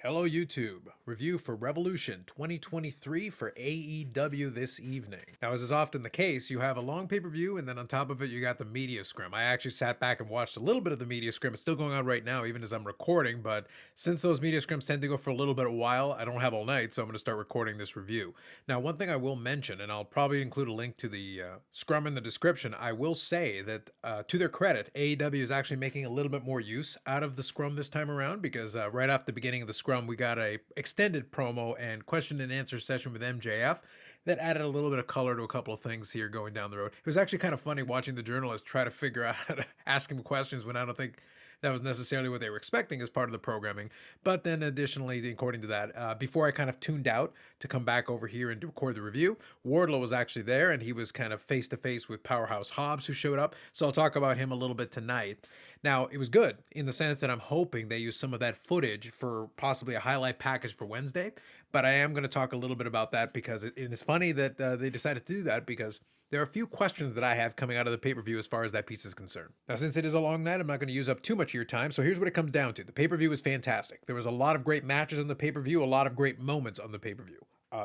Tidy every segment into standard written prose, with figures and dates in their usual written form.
Hello YouTube, review for Revolution 2023 for AEW this evening. Now as is often the case, you have a long pay-per-view and then on top of it you got the media scrum. I actually sat back and watched a little bit of the media scrum. It's still going on right now even as I'm recording, but since those media scrims tend to go for a little bit of a while, I don't have all night, so I'm going to start recording this review. Now one thing I will mention, and I'll probably include a link to the scrum in the description, I will say that to their credit, AEW is actually making a little bit more use out of the scrum this time around because right off the beginning of the scrum, we got a extended promo and question and answer session with MJF that added a little bit of color to a couple of things here going down the road. It was actually kind of funny watching the journalists try to figure out how to ask him questions when I don't think that was necessarily what they were expecting as part of the programming. But then additionally, according to that, before I kind of tuned out to come back over here and to record the review, Wardlow was actually there and he was kind of face to face with Powerhouse Hobbs, who showed up. So I'll talk about him a little bit tonight. Now, it was good in the sense that I'm hoping they use some of that footage for possibly a highlight package for Wednesday. But I am going to talk a little bit about that because it is funny that they decided to do that because there are a few questions that I have coming out of the pay-per-view as far as that piece is concerned. Now, since it is a long night, I'm not going to use up too much of your time, so here's what it comes down to. The pay-per-view was fantastic. There was a lot of great matches on the pay-per-view, a lot of great moments on the pay-per-view.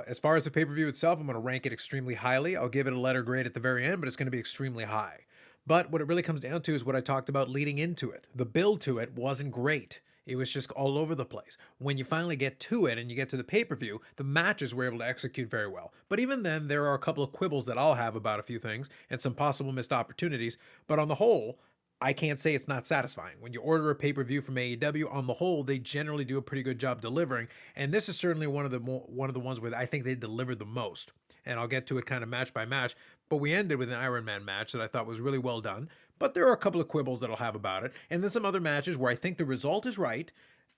As far as the pay-per-view itself, I'm going to rank it extremely highly. I'll give it a letter grade at the very end, but it's going to be extremely high. But what it really comes down to is what I talked about leading into it. The build to it wasn't great. It was just all over the place. When you finally get to it and you get to the pay-per-view, the matches were able to execute very well. But even then, there are a couple of quibbles that I'll have about a few things and some possible missed opportunities. But on the whole, I can't say it's not satisfying. When you order a pay-per-view from AEW, on the whole, they generally do a pretty good job delivering. And this is certainly one of the ones where I think they delivered the most. And I'll get to it kind of match by match. But we ended with an Iron Man match that I thought was really well done. But there are a couple of quibbles that I'll have about it. And then some other matches where I think the result is right,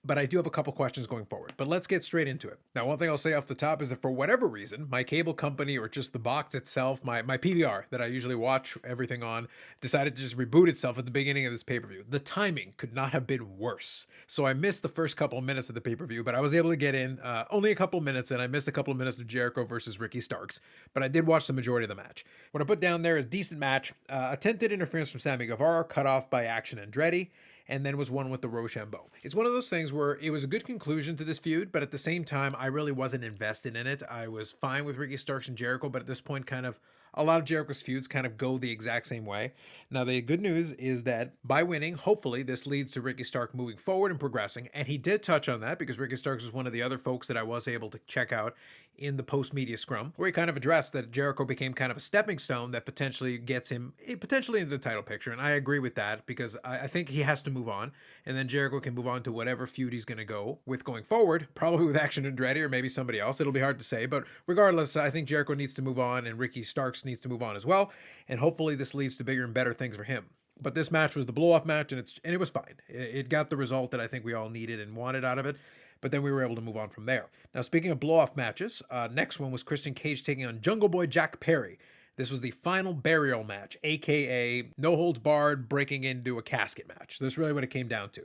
but I do have a couple questions going forward. But let's get straight into it. Now, one thing I'll say off the top is that for whatever reason, my cable company or just the box itself, my PVR that I usually watch everything on, decided to just reboot itself at the beginning of this pay-per-view. The timing could not have been worse. So I missed the first couple of minutes of the pay-per-view, but I was able to get in only a couple of minutes, and I missed a couple of minutes of Jericho versus Ricky Starks. But I did watch the majority of the match. What I put down there is decent match, attempted interference from Sammy Guevara, cut off by Action Andretti, and then was one with the Rochambeau. It's one of those things where it was a good conclusion to this feud, but at the same time, I really wasn't invested in it. I was fine with Ricky Starks and Jericho, but at this point, kind of, a lot of Jericho's feuds kind of go the exact same way. Now, the good news is that by winning, hopefully, this leads to Ricky Stark moving forward and progressing, and he did touch on that because Ricky Starks was one of the other folks that I was able to check out in the post-media scrum, where he kind of addressed that Jericho became kind of a stepping stone that potentially gets him potentially into the title picture, and I agree with that because I think he has to move on, and then Jericho can move on to whatever feud he's going to go with going forward, probably with Action Andretti or maybe somebody else. It'll be hard to say, but regardless, I think Jericho needs to move on, and Ricky Starks needs to move on as well, and hopefully this leads to bigger and better things for him. But this match was the blow-off match, and it was fine. It got the result that I think we all needed and wanted out of it. But then we were able to move on from there. Now, speaking of blow-off matches, next one was Christian Cage taking on Jungle Boy Jack Perry. This was the final burial match, a.k.a. no holds barred breaking into a casket match. That's really what it came down to.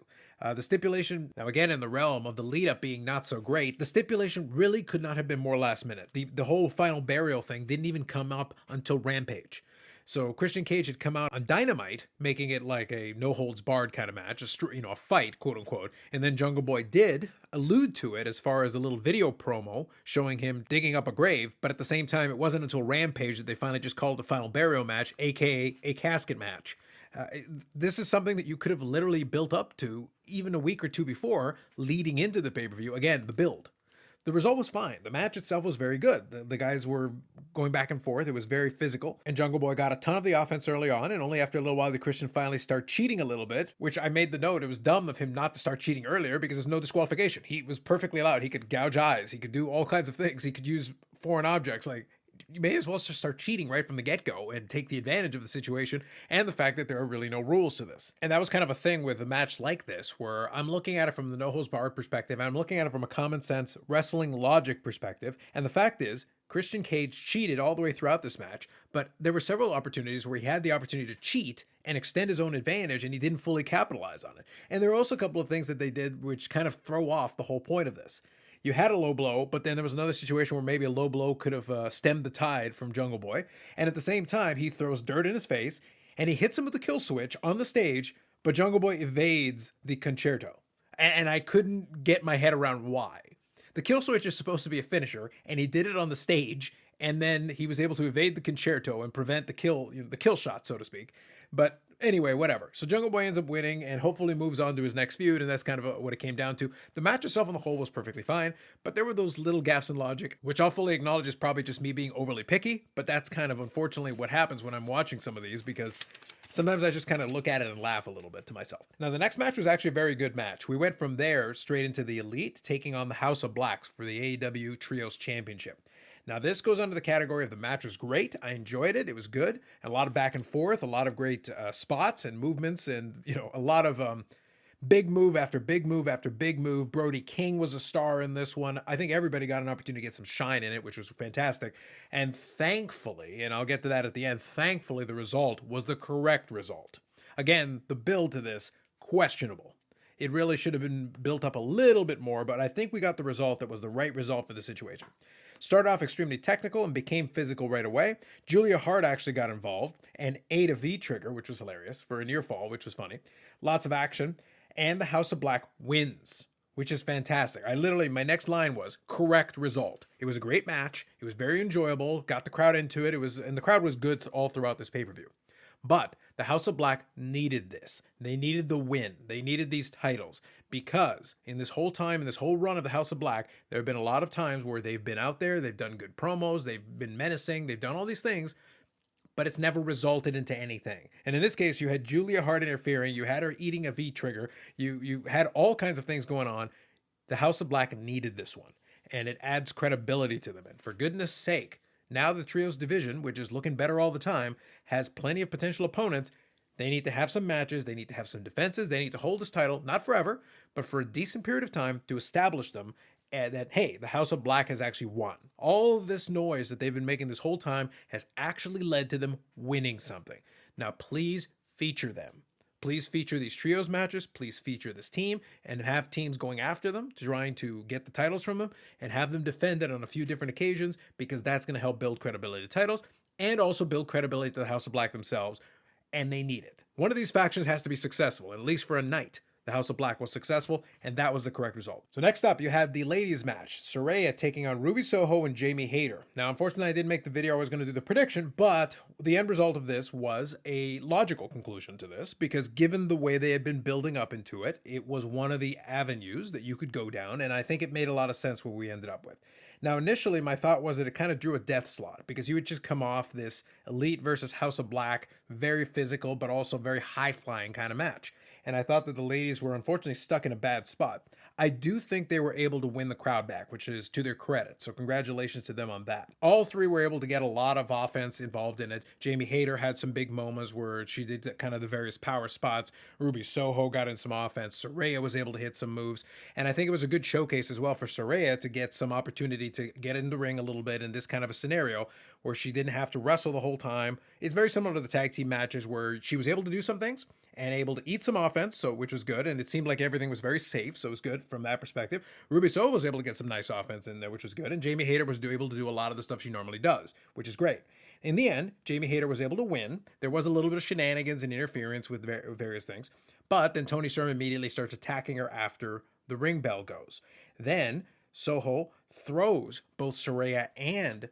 The stipulation, now again in the realm of the lead-up being not so great, the stipulation really could not have been more last minute. The whole final burial thing didn't even come up until Rampage. So Christian Cage had come out on Dynamite, making it like a no-holds-barred kind of match, a fight, quote-unquote. And then Jungle Boy did allude to it as far as the little video promo showing him digging up a grave, but at the same time, it wasn't until Rampage that they finally just called it the final burial match, a.k.a. a casket match. This is something that you could have literally built up to even a week or two before, leading into the pay-per-view. Again, the build. The result was fine. The match itself was very good. The guys were going back and forth. It was very physical. And Jungle Boy got a ton of the offense early on. And only after a little while did Christian finally start cheating a little bit, which I made the note. It was dumb of him not to start cheating earlier because there's no disqualification. He was perfectly allowed. He could gouge eyes. He could do all kinds of things. He could use foreign objects. Like, you may as well just start cheating right from the get-go and take the advantage of the situation and the fact that there are really no rules to this. And that was kind of a thing with a match like this, where I'm looking at it from the no-holds-barred perspective, and I'm looking at it from a common-sense wrestling logic perspective, and the fact is, Christian Cage cheated all the way throughout this match, but there were several opportunities where he had the opportunity to cheat and extend his own advantage, and he didn't fully capitalize on it. And there are also a couple of things that they did which kind of throw off the whole point of this. You had a low blow, but then there was another situation where maybe a low blow could have stemmed the tide from Jungle Boy. And at the same time, he throws dirt in his face, and he hits him with the kill switch on the stage, but Jungle Boy evades the concerto. And I couldn't get my head around why. The kill switch is supposed to be a finisher, and he did it on the stage, and then he was able to evade the concerto and prevent the kill, the kill shot, so to speak. But anyway, whatever. So Jungle Boy ends up winning and hopefully moves on to his next feud, and that's kind of what it came down to. The match itself on the whole was perfectly fine, but there were those little gaps in logic, which I'll fully acknowledge is probably just me being overly picky, but that's kind of unfortunately what happens when I'm watching some of these, because sometimes I just kind of look at it and laugh a little bit to myself. Now, the next match was actually a very good match. We went from there straight into the Elite, taking on the House of Blacks for the AEW Trios Championship. Now, this goes under the category of the match was great. I enjoyed it. It was good. A lot of back and forth, a lot of great spots and movements, and, a lot of big move after big move after big move. Brody King was a star in this one. I think everybody got an opportunity to get some shine in it, which was fantastic. And thankfully, and I'll get to that at the end, thankfully the result was the correct result. Again, the build to this, questionable. It really should have been built up a little bit more, but I think we got the result that was the right result for the situation. Started off extremely technical and became physical right away. Julia Hart actually got involved, and ate a V-trigger, which was hilarious, for a near fall, which was funny. Lots of action. And the House of Black wins, which is fantastic. My next line was, correct result. It was a great match. It was very enjoyable. Got the crowd into it. And the crowd was good all throughout this pay-per-view. But the House of Black needed this. They needed the win. They needed these titles because in this whole time, in this whole run of the House of Black, there have been a lot of times where they've been out there, they've done good promos, they've been menacing, they've done all these things, but it's never resulted into anything. And in this case, you had Julia Hart interfering, you had her eating a V-trigger, you had all kinds of things going on. The House of Black needed this one, and it adds credibility to them. And for goodness sake, now the Trios division, which is looking better all the time, has plenty of potential opponents. They need to have some matches, they need to have some defenses, they need to hold this title, not forever, but for a decent period of time to establish them that, hey, the House of Black has actually won. All of this noise that they've been making this whole time has actually led to them winning something. Now, please feature them. Please feature these trios matches. Please feature this team and have teams going after them, trying to get the titles from them, and have them defend it on a few different occasions, because that's going to help build credibility to titles and also build credibility to the House of Black themselves, and they need it. One of these factions has to be successful, at least for a night. The House of Black was successful, and that was the correct result. So next up, you had the ladies match. Saraya taking on Ruby Soho and Jamie Hayter. Now, unfortunately, I didn't make the video. I was going to do the prediction, but the end result of this was a logical conclusion to this, because given the way they had been building up into it, it was one of the avenues that you could go down, and I think it made a lot of sense what we ended up with. Now, initially, my thought was that it kind of drew a death slot, because you would just come off this Elite versus House of Black, very physical, but also very high-flying kind of match. And I thought that the ladies were unfortunately stuck in a bad spot. I do think they were able to win the crowd back, which is to their credit. So congratulations to them on that. All three were able to get a lot of offense involved in it. Jamie Hayter had some big moments where she did kind of the various power spots. Ruby Soho got in some offense. Saraya was able to hit some moves. And I think it was a good showcase as well for Saraya to get some opportunity to get in the ring a little bit in this kind of a scenario where she didn't have to wrestle the whole time. It's very similar to the tag team matches where she was able to do some things and able to eat some offense, so which was good, and it seemed like everything was very safe, so it was good from that perspective. Ruby Soho was able to get some nice offense in there, which was good, and Jamie Hayter was able to do a lot of the stuff she normally does, which is great. In the end, Jamie Hayter was able to win. There was a little bit of shenanigans and interference with various things, but then Toni Storm immediately starts attacking her after the ring bell goes. Then Soho throws both Saraya and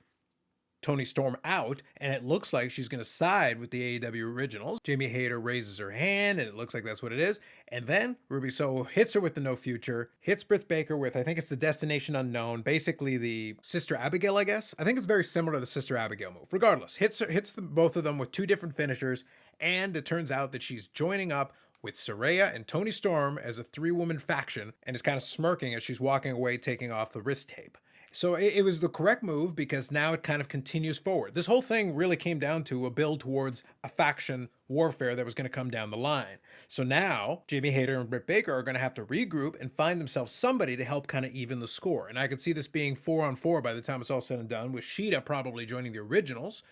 Toni Storm out, and it looks like she's going to side with the AEW Originals. Jamie Hayter raises her hand, and it looks like that's what it is. And then Ruby Soho hits her with the No Future, hits Britt Baker with, I think it's the Destination Unknown, basically the Sister Abigail, I guess. I think it's very similar to the Sister Abigail move. Regardless, hits both of them with two different finishers, and it turns out that she's joining up with Saraya and Toni Storm as a three-woman faction, and is kind of smirking as she's walking away, taking off the wrist tape. So it was the correct move, because now it kind of continues forward. This whole thing really came down to a build towards a faction warfare that was going to come down the line. So now Jamie Hayter and Britt Baker are going to have to regroup and find themselves somebody to help kind of even the score. And I could see this being 4-on-4 by the time it's all said and done, with Shida probably joining the Originals.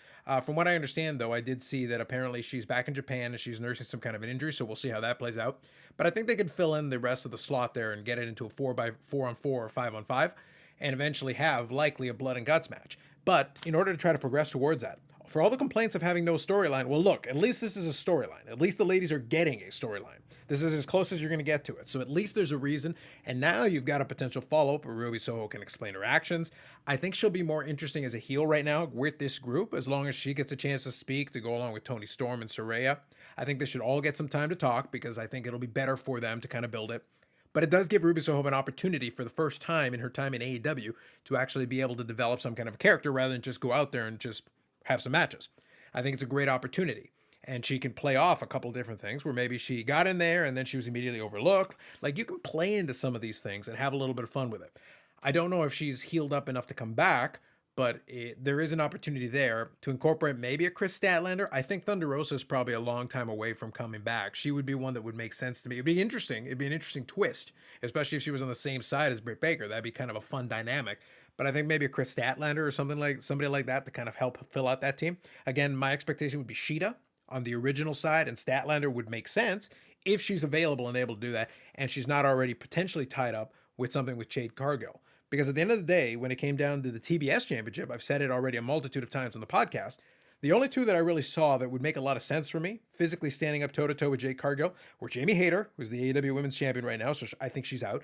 From what I understand, though, I did see that apparently she's back in Japan and she's nursing some kind of an injury, so we'll see how that plays out. But I think they could fill in the rest of the slot there and get it into a 4-on-4 or 5-on-5. And eventually have likely a blood and guts match. But in order to try to progress towards that, For all the complaints of having no storyline, well, look, at least this is a storyline. At least the ladies are getting a storyline. This is as close as you're going to get to it. So at least there's a reason. And now you've got a potential follow-up where Ruby Soho can explain her actions. I think she'll be more interesting as a heel right now with this group, as long as she gets a chance to speak to go along with Toni Storm and Saraya. I think they should all get some time to talk because I think it'll be better for them to kind of build it. But it does give Ruby Soho an opportunity for the first time in her time in AEW to actually be able to develop some kind of character rather than just go out there and just have some matches. I think it's a great opportunity. And she can play off a couple different things where maybe she got in there and then she was immediately overlooked. Like, you can play into some of these things and have a little bit of fun with it. I don't know if she's healed up enough to come back, but there is an opportunity there to incorporate maybe a Chris Statlander. I think Thunder Rosa is probably a long time away from coming back. She would be one that would make sense to me. It'd be interesting. It'd be an interesting twist, especially if she was on the same side as Britt Baker. That'd be kind of a fun dynamic. But I think maybe a Chris Statlander or somebody like that to kind of help fill out that team. Again, my expectation would be Sheeta on the original side, and Statlander would make sense if she's available and able to do that, and she's not already potentially tied up with something with Jade Cargill. Because at the end of the day, when it came down to the TBS championship, I've said it already a multitude of times on the podcast, the only two that I really saw that would make a lot of sense for me, physically standing up toe-to-toe with Jade Cargill, were Jamie Hayter, who's the AEW Women's Champion right now, so I think she's out,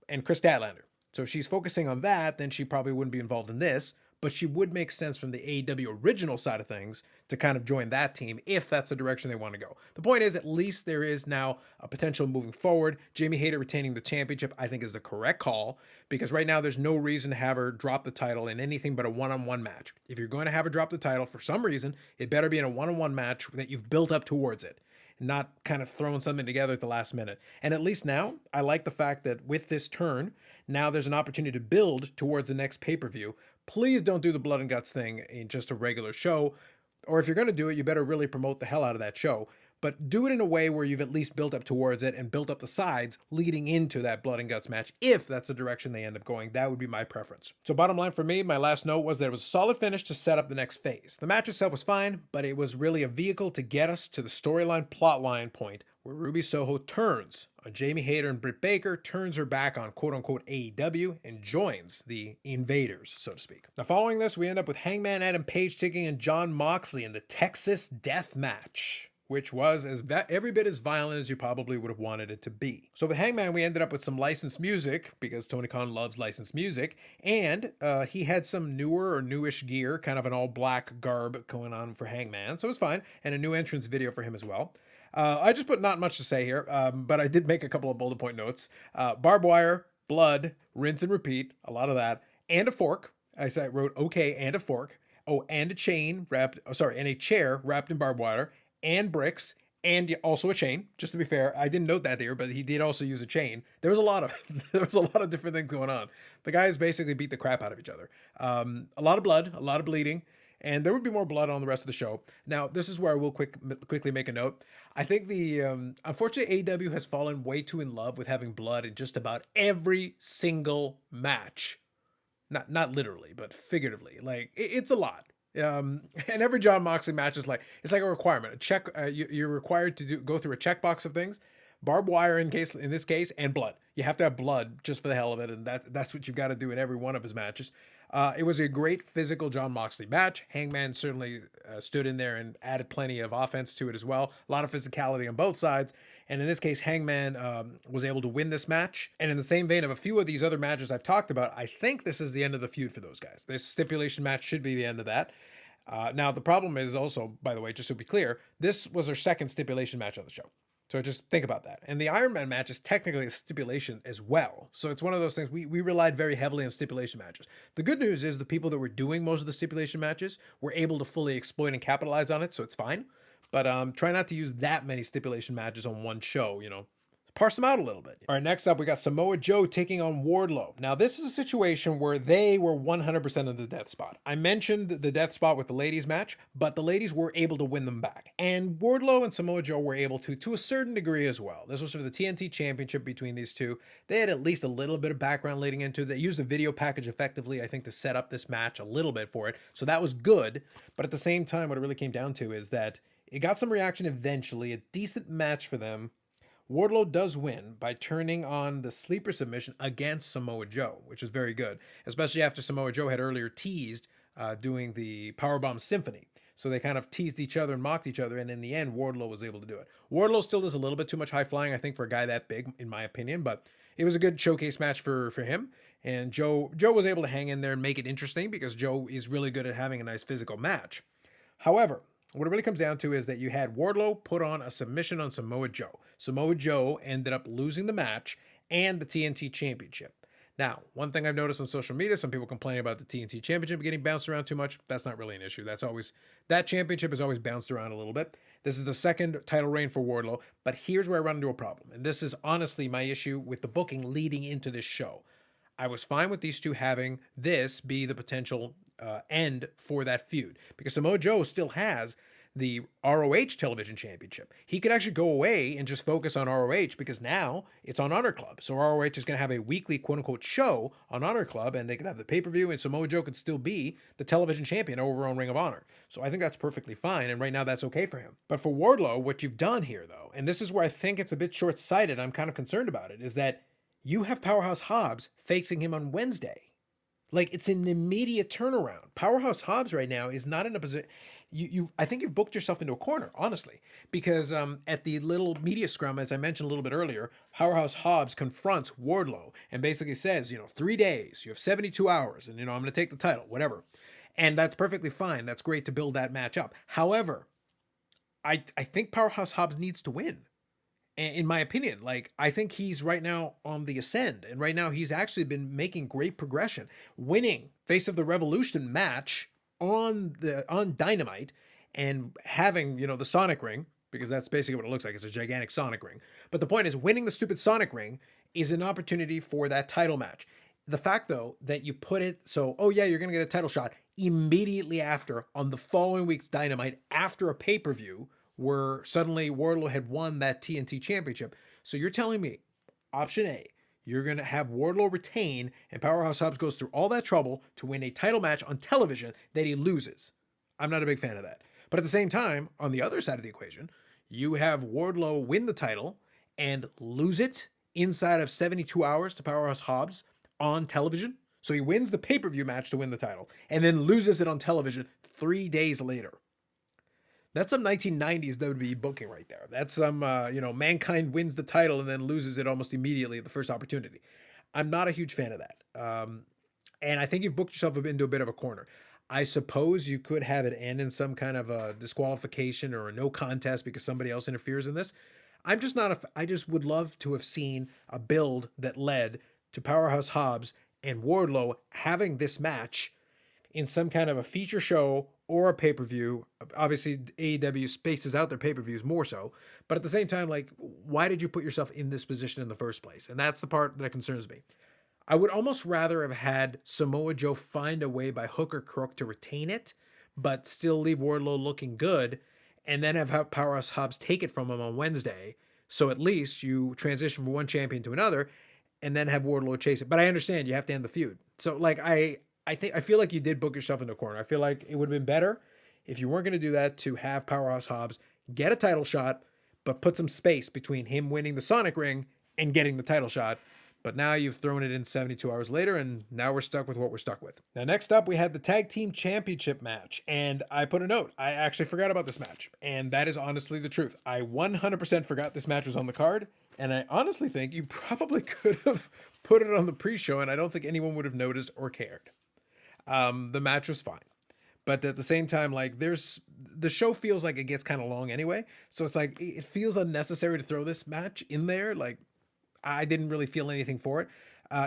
and Chris Statlander. So if she's focusing on that, then she probably wouldn't be involved in this, but she would make sense from the AEW original side of things to kind of join that team if that's the direction they want to go. The point is, at least there is now a potential moving forward. Jamie Hayter retaining the championship, I think, is the correct call, because right now there's no reason to have her drop the title in anything but a one-on-one match. If you're going to have her drop the title for some reason, it better be in a one-on-one match that you've built up towards it, not kind of throwing something together at the last minute. And at least now, I like the fact that with this turn, now there's an opportunity to build towards the next pay-per-view. Please don't do the blood and guts thing in just a regular show. Or if you're going to do it, you better really promote the hell out of that show. But do it in a way where you've at least built up towards it and built up the sides leading into that blood and guts match. If that's the direction they end up going, that would be my preference. So bottom line for me, my last note was that it was a solid finish to set up the next phase. The match itself was fine, but it was really a vehicle to get us to the storyline plotline point where Ruby Soho turns on Jamie Hayter and Britt Baker, turns her back on quote-unquote AEW, and joins the invaders, so to speak. Now following this, we end up with Hangman Adam Page taking in Jon Moxley in the Texas Death Match, which was every bit as violent as you probably would have wanted it to be. So with Hangman, we ended up with some licensed music, because Tony Khan loves licensed music, and he had some newer or newish gear, kind of an all-black garb going on for Hangman, so it was fine, and a new entrance video for him as well. I just put not much to say here, but I did make a couple of bullet point notes. Barbed wire, blood, rinse and repeat, a lot of that, and a fork. I wrote okay, and a fork. Oh, and a chain and a chair wrapped in barbed wire, and bricks, and also a chain. Just to be fair, I didn't note that here, but he did also use a chain. There was a lot of different things going on. The guys basically beat the crap out of each other. A lot of blood, a lot of bleeding. And there would be more blood on the rest of the show. Now, this is where I will quickly make a note. I think unfortunately, AEW has fallen way too in love with having blood in just about every single match. Not literally, but figuratively. Like, it's a lot. And every Jon Moxley match is it's like a requirement. You're required to go through a checkbox of things. Barbed wire in this case, and blood. You have to have blood just for the hell of it, and that's what you've got to do in every one of his matches. It was a great physical Jon Moxley match. Hangman certainly stood in there and added plenty of offense to it as well. A lot of physicality on both sides. And in this case, Hangman was able to win this match. And in the same vein of a few of these other matches I've talked about, I think this is the end of the feud for those guys. This stipulation match should be the end of that. Now, the problem is also, by the way, just to be clear, this was our second stipulation match on the show. So just think about that. And the Iron Man match is technically a stipulation as well. So it's one of those things, we relied very heavily on stipulation matches. The good news is the people that were doing most of the stipulation matches were able to fully exploit and capitalize on it, so it's fine. But try not to use that many stipulation matches on one show, parse them out a little bit. All right, next up, we got Samoa Joe taking on Wardlow. Now, this is a situation where they were 100% of the death spot. I mentioned the death spot with the ladies match, but the ladies were able to win them back. And Wardlow and Samoa Joe were able to a certain degree as well. This was for the TNT Championship between these two. They had at least a little bit of background leading into it. They used the video package effectively, I think, to set up this match a little bit for it. So that was good. But at the same time, what it really came down to is that it got some reaction eventually, a decent match for them. Wardlow does win by turning on the sleeper submission against Samoa Joe, which is very good, especially after Samoa Joe had earlier teased doing the Powerbomb Symphony. So they kind of teased each other and mocked each other. And in the end, Wardlow was able to do it. Wardlow still does a little bit too much high flying, I think, for a guy that big, in my opinion. But it was a good showcase match for him. And Joe was able to hang in there and make it interesting because Joe is really good at having a nice physical match. However, what it really comes down to is that you had Wardlow put on a submission on Samoa Joe. Samoa Joe ended up losing the match and the TNT Championship. Now, one thing I've noticed on social media, some people complain about the TNT Championship getting bounced around too much. That's not really an issue. That championship is always bounced around a little bit. This is the second title reign for Wardlow, but here's where I run into a problem. And this is honestly my issue with the booking leading into this show. I was fine with these two having this be the potential end for that feud because Samoa Joe still has the ROH television championship. He could actually go away and just focus on ROH because now it's on Honor Club. So ROH is going to have a weekly quote unquote show on Honor Club and they could have the pay-per-view and Samoa Joe could still be the television champion over on Ring of Honor. So I think that's perfectly fine. And right now that's okay for him. But for Wardlow, what you've done here though, and this is where I think it's a bit short-sighted, I'm kind of concerned about it, is that you have Powerhouse Hobbs facing him on Wednesday. Like it's an immediate turnaround. Powerhouse Hobbs right now is not in a position. I think you've booked yourself into a corner, honestly, because at the little media scrum, as I mentioned a little bit earlier, Powerhouse Hobbs confronts Wardlow and basically says, 3 days, you have 72 hours, and I'm going to take the title, whatever. And that's perfectly fine. That's great to build that match up. However, I think Powerhouse Hobbs needs to win. In my opinion, I think he's right now on the ascend, and right now he's actually been making great progression, winning Face of the Revolution match on Dynamite and having, the Sonic ring, because that's basically what it looks like. It's a gigantic Sonic ring. But the point is winning the stupid Sonic ring is an opportunity for that title match. The fact though, that you put it so, oh yeah, you're going to get a title shot immediately after on the following week's Dynamite after a pay-per-view where suddenly Wardlow had won that TNT championship. So you're telling me, option A, you're going to have Wardlow retain and Powerhouse Hobbs goes through all that trouble to win a title match on television that he loses. I'm not a big fan of that. But at the same time, on the other side of the equation, you have Wardlow win the title and lose it inside of 72 hours to Powerhouse Hobbs on television. So he wins the pay-per-view match to win the title and then loses it on television 3 days later. That's some 1990s WWE booking right there. That's some, Mankind wins the title and then loses it almost immediately at the first opportunity. I'm not a huge fan of that. And I think you've booked yourself into a bit of a corner. I suppose you could have it end in some kind of a disqualification or a no contest because somebody else interferes in this. I'm just not I just would love to have seen a build that led to Powerhouse Hobbs and Wardlow having this match in some kind of a feature show or a pay-per-view. Obviously, AEW spaces out their pay-per-views more so. But at the same time, why did you put yourself in this position in the first place? And that's the part that concerns me. I would almost rather have had Samoa Joe find a way by hook or crook to retain it, but still leave Wardlow looking good, and then have Powerhouse Hobbs take it from him on Wednesday. So at least you transition from one champion to another, and then have Wardlow chase it. But I understand you have to end the feud. So I feel like you did book yourself in a corner. I feel like it would have been better if you weren't going to do that to have Powerhouse Hobbs get a title shot, but put some space between him winning the Sonic ring and getting the title shot. But now you've thrown it in 72 hours later, and now we're stuck with what we're stuck with. Now, next up, we had the Tag Team Championship match, and I put a note. I actually forgot about this match, and that is honestly the truth. I 100% forgot this match was on the card, and I honestly think you probably could have put it on the pre-show, and I don't think anyone would have noticed or cared. The match was fine, but at the same time, the show feels like it gets kind of long anyway. So it's it feels unnecessary to throw this match in there. I didn't really feel anything for it.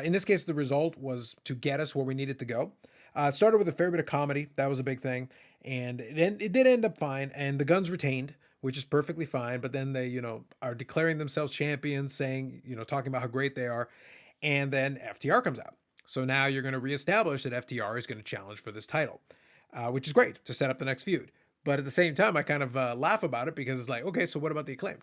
In this case, the result was to get us where we needed to go. It started with a fair bit of comedy. That was a big thing. And it did end up fine. And the Guns retained, which is perfectly fine. But then they, are declaring themselves champions, saying, talking about how great they are. And then FTR comes out. So now you're going to reestablish that FTR is going to challenge for this title, which is great to set up the next feud. But at the same time, I kind of laugh about it because it's okay, so what about the Acclaimed?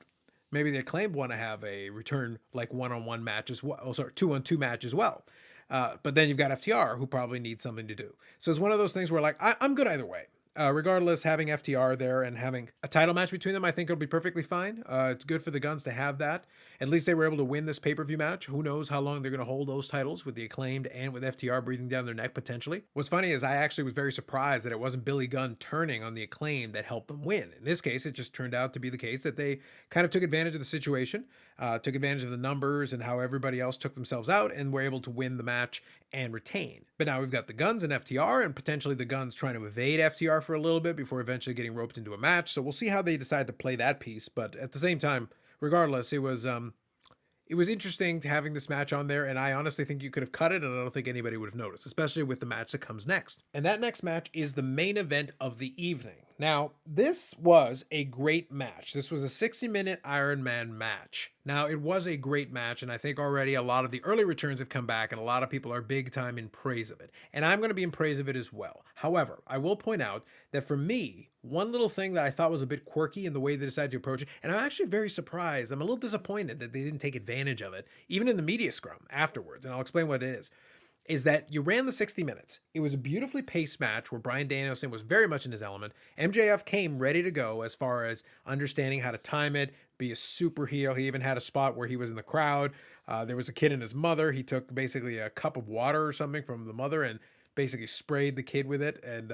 Maybe the Acclaimed want to have a return one-on-one match as well. Oh, sorry, 2-on-2 match as well. But then you've got FTR who probably needs something to do. So it's one of those things where I'm good either way. Regardless, having FTR there and having a title match between them, I think it'll be perfectly fine. It's good for the Guns to have that. At least they were able to win this pay-per-view match. Who knows how long they're going to hold those titles with the Acclaimed and with FTR breathing down their neck potentially. What's funny is I actually was very surprised that it wasn't Billy Gunn turning on the Acclaimed that helped them win. In this case, it just turned out to be the case that they kind of took advantage of the situation, took advantage of the numbers and how everybody else took themselves out, and were able to win the match and retain. But now we've got the Guns and FTR, and potentially the Guns trying to evade FTR for a little bit before eventually getting roped into a match. So we'll see how they decide to play that piece. But at the same time, regardless, it was interesting having this match on there, and I honestly think you could have cut it, and I don't think anybody would have noticed, especially with the match that comes next. And that next match is the main event of the evening. Now, this was a great match. This was a 60-minute Iron Man match. Now, it was a great match, and I think already a lot of the early returns have come back, and a lot of people are big time in praise of it. And I'm going to be in praise of it as well. However, I will point out that for me, one little thing that I thought was a bit quirky in the way they decided to approach it, and I'm actually very surprised. I'm a little disappointed that they didn't take advantage of it, even in the media scrum afterwards, and I'll explain what it is that you ran the 60 minutes. It was a beautifully paced match where Bryan Danielson was very much in his element. MJF came ready to go as far as understanding how to time it, be a super heel. He even had a spot where he was in the crowd. There was a kid and his mother. He took basically a cup of water or something from the mother and basically sprayed the kid with it. And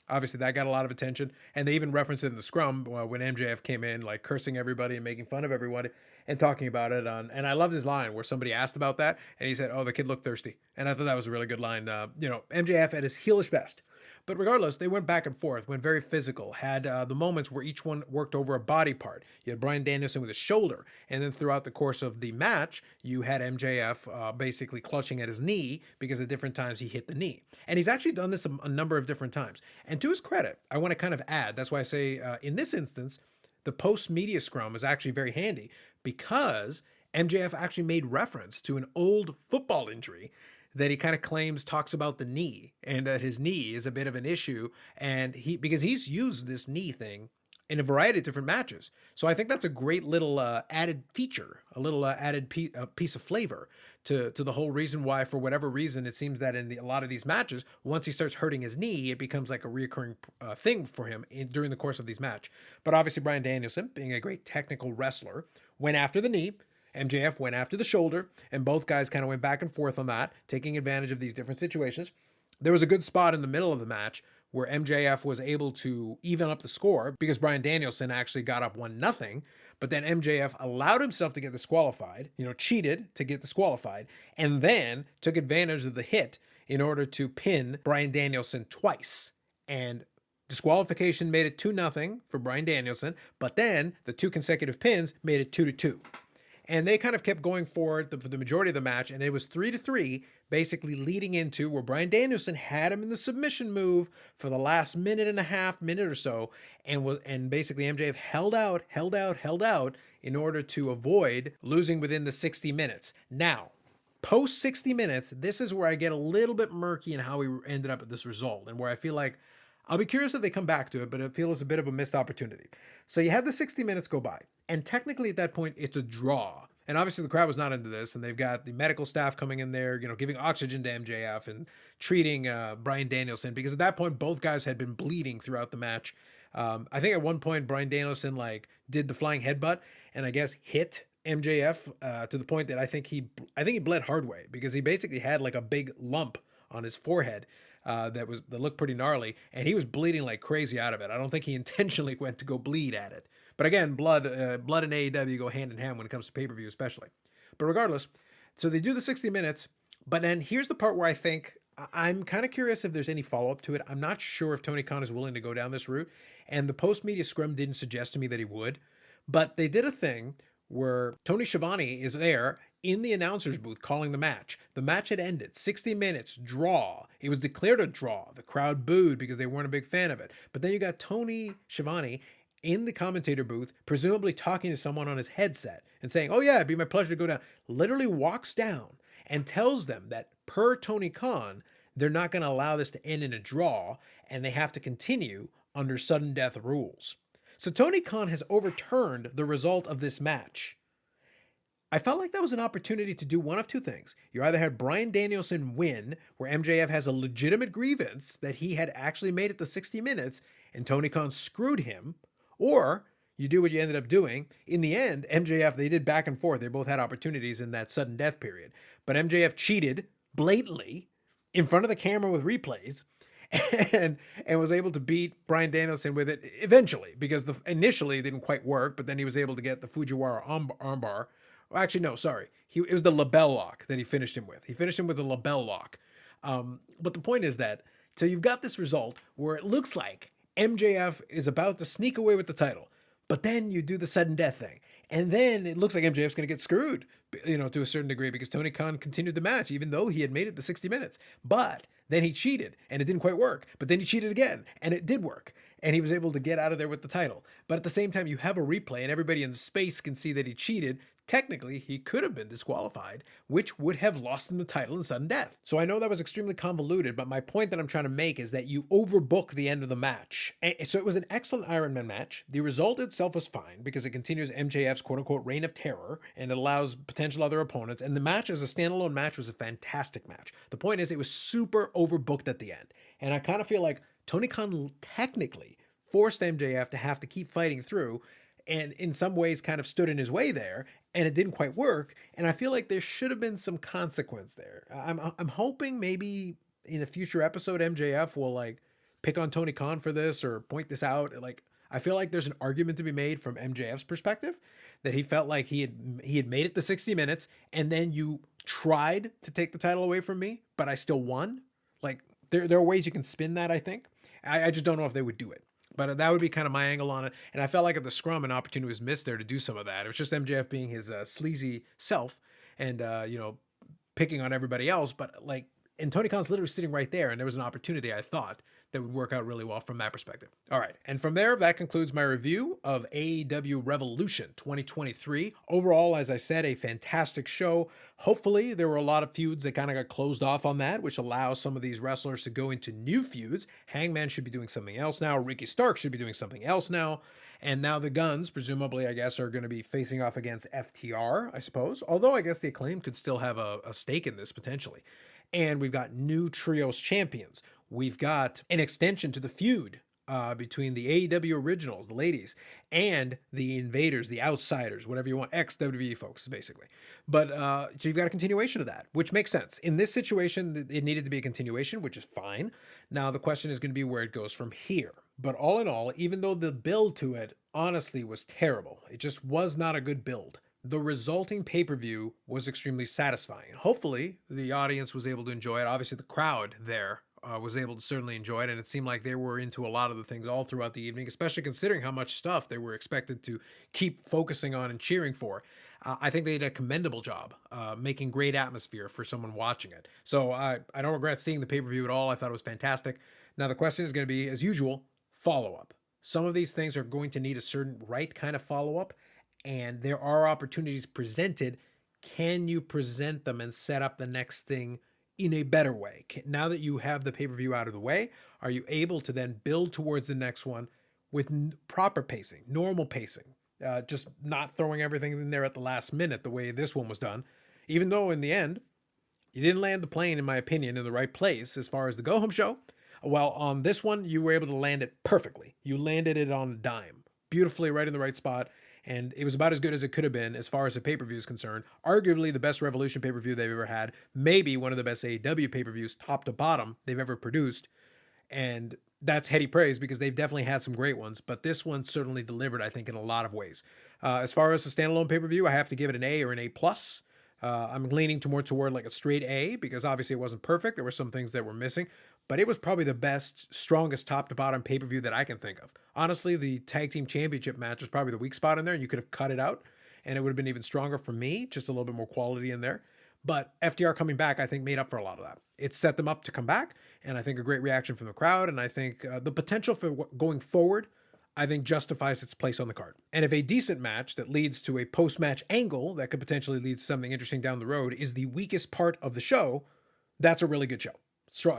obviously that got a lot of attention. And they even referenced it in the scrum when MJF came in, like cursing everybody and making fun of everybody and talking about it. And I loved his line where somebody asked about that. And he said, "Oh, the kid looked thirsty." And I thought that was a really good line. MJF at his heelish best. But regardless, they went back and forth, went very physical, had the moments where each one worked over a body part. You had Bryan Danielson with his shoulder, and then throughout the course of the match, you had MJF basically clutching at his knee because at different times he hit the knee. And he's actually done this a number of different times. And to his credit, I want to kind of add, that's why I say in this instance, the post-media scrum is actually very handy because MJF actually made reference to an old football injury that he kind of claims talks about the knee, and that his knee is a bit of an issue, and because he's used this knee thing in a variety of different matches. So I think that's a great little added feature, a little added piece of flavor to the whole reason why, for whatever reason, it seems that in a lot of these matches, once he starts hurting his knee, it becomes like a reoccurring thing for him during the course of these matches. But obviously Bryan Danielson, being a great technical wrestler, went after the knee. MJF went after the shoulder, and both guys kind of went back and forth on that, taking advantage of these different situations. There was a good spot in the middle of the match where MJF was able to even up the score because Bryan Danielson actually got up 1-0, but then MJF allowed himself to get disqualified, cheated to get disqualified, and then took advantage of the hit in order to pin Bryan Danielson twice. And disqualification made it 2-0 for Bryan Danielson, but then the 2 consecutive pins made it 2-2. And they kind of kept going forward for the majority of the match, and it was 3-3, basically leading into where Bryan Danielson had him in the submission move for the last minute or so, and basically MJF held out in order to avoid losing within the 60 minutes. Now, post 60 minutes, this is where I get a little bit murky in how we ended up at this result, and where I feel like I'll be curious if they come back to it, but it feels a bit of a missed opportunity. So you had the 60 minutes go by, and technically at that point, it's a draw. And obviously the crowd was not into this, and they've got the medical staff coming in there, giving oxygen to MJF and treating Bryan Danielson, because at that point, both guys had been bleeding throughout the match. I think at one point, Bryan Danielson did the flying headbutt, and I guess hit MJF to the point that I think he bled hard way, because he basically had like a big lump on his forehead. That looked pretty gnarly, and he was bleeding like crazy out of it. I don't think he intentionally went to go bleed at it. But again, blood and AEW go hand in hand when it comes to pay-per-view especially. But regardless, so they do the 60 minutes, but then here's the part where I think I'm kind of curious if there's any follow-up to it. I'm not sure if Tony Khan is willing to go down this route, and the post-media scrum didn't suggest to me that he would, but they did a thing where Tony Schiavone is there in the announcer's booth calling the match. The match had ended, 60 minutes, draw. It was declared a draw. The crowd booed because they weren't a big fan of it. But then you got Tony Schiavone in the commentator booth, presumably talking to someone on his headset and saying, "Oh yeah, it'd be my pleasure to go down." Literally walks down and tells them that per Tony Khan, they're not going to allow this to end in a draw, and they have to continue under sudden death rules. So Tony Khan has overturned the result of this match. I felt like that was an opportunity to do one of two things. You either had Bryan Danielson win, where MJF has a legitimate grievance that he had actually made it to 60 minutes and Tony Khan screwed him, or you do what you ended up doing. In the end, MJF, they did back and forth. They both had opportunities in that sudden death period. But MJF cheated blatantly in front of the camera with replays and was able to beat Bryan Danielson with it eventually, because initially it didn't quite work, but then he was able to get the Fujiwara armbar. Well, actually, no, sorry. It was the label lock that he finished him with. He finished him with the label lock. But the point is that, so you've got this result where it looks like MJF is about to sneak away with the title, but then you do the sudden death thing. And then it looks like MJF's going to get screwed, to a certain degree, because Tony Khan continued the match, even though he had made it to 60 minutes. But then he cheated, and it didn't quite work. But then he cheated again, and it did work. And he was able to get out of there with the title. But at the same time, you have a replay, and everybody in space can see that he cheated. Technically, he could have been disqualified, which would have lost him the title in sudden death. So I know that was extremely convoluted, but my point that I'm trying to make is that you overbook the end of the match. So it was an excellent Iron Man match. The result itself was fine because it continues MJF's quote-unquote reign of terror, and it allows potential other opponents. And the match as a standalone match was a fantastic match. The point is, it was super overbooked at the end. And I kind of feel like Tony Khan technically forced MJF to have to keep fighting through, and in some ways kind of stood in his way there, and it didn't quite work. And I feel like there should have been some consequence there. I'm hoping maybe in a future episode MJF will like pick on Tony Khan for this or point this out. Like, I feel like there's an argument to be made from MJF's perspective that he felt like he had made it to 60 minutes, and then you tried to take the title away from me, but I still won. Like, there are ways you can spin that, I think. I just don't know if they would do it. But that would be kind of my angle on it. And I felt like at the Scrum, an opportunity was missed there to do some of that. It was just MJF being his sleazy self and, picking on everybody else. But like, and Tony Khan's literally sitting right there. And there was an opportunity, I thought, that would work out really well from that perspective. All right. And from there, that concludes my review of AEW Revolution 2023. Overall, as I said, a fantastic show. Hopefully, there were a lot of feuds that kind of got closed off on that, which allows some of these wrestlers to go into new feuds. Hangman should be doing something else now. Ricky Stark should be doing something else now. And now the Guns, presumably, I guess, are going to be facing off against FTR, I suppose. Although I guess the Acclaim could still have a stake in this, potentially. And we've got new trios champions. We've got an extension to the feud between the AEW originals, the ladies, and the invaders, the outsiders, whatever you want, ex-WWE folks, basically. But so you've got a continuation of that, which makes sense. In this situation, it needed to be a continuation, which is fine. Now, the question is going to be where it goes from here. But all in all, even though the build to it, honestly, was terrible, it just was not a good build. The resulting pay-per-view was extremely satisfying. Hopefully, the audience was able to enjoy it. Obviously, the crowd there was able to certainly enjoy it, and it seemed like they were into a lot of the things all throughout the evening, especially considering how much stuff they were expected to keep focusing on and cheering for. I think they did a commendable job making great atmosphere for someone watching it. So I don't regret seeing the pay-per-view at all. I thought it was fantastic. Now, the question is going to be, as usual, follow-up. Some of these things are going to need a certain right kind of follow-up, and there are opportunities presented. Can you present them and set up the next thing in a better way? Now that you have the pay-per-view out of the way, are you able to then build towards the next one with proper pacing, normal pacing, just not throwing everything in there at the last minute the way this one was done, even though in the end, you didn't land the plane, in my opinion, in the right place as far as the go-home show. Well, on this one, you were able to land it perfectly. You landed it on a dime, beautifully right in the right spot. And it was about as good as it could have been as far as the pay-per-view is concerned. Arguably the best Revolution pay-per-view they've ever had. Maybe one of the best AEW pay-per-views top to bottom they've ever produced. And that's heady praise because they've definitely had some great ones. But this one certainly delivered, I think, in a lot of ways. As far as the standalone pay-per-view, I have to give it an A or an A+. I'm leaning toward like a straight A because obviously it wasn't perfect. There were some things that were missing. But it was probably the best, strongest top-to-bottom pay-per-view that I can think of. Honestly, the Tag Team Championship match was probably the weak spot in there, and you could have cut it out, and it would have been even stronger for me, just a little bit more quality in there. But FTR coming back, I think, made up for a lot of that. It set them up to come back, and I think a great reaction from the crowd, and I think the potential for going forward, I think, justifies its place on the card. And if a decent match that leads to a post-match angle that could potentially lead to something interesting down the road is the weakest part of the show, that's a really good show.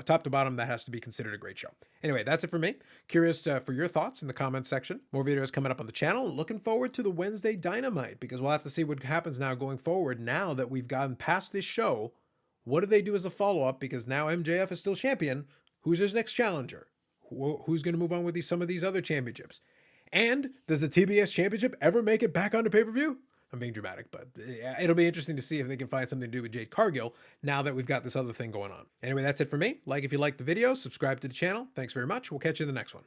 Top to bottom, that has to be considered a great show. Anyway, that's it for me. Curious for your thoughts in the comments section. More videos coming up on the channel. Looking forward to the Wednesday Dynamite because we'll have to see what happens now going forward. Now that we've gotten past this show, what do they do as a follow-up? Because now MJF is still champion. Who's his next challenger? Who's going to move on with some of these other championships? And does the TBS Championship ever make it back onto pay-per-view? I'm being dramatic, but it'll be interesting to see if they can find something to do with Jade Cargill now that we've got this other thing going on. Anyway, that's it for me. Like if you liked the video, subscribe to the channel. Thanks very much. We'll catch you in the next one.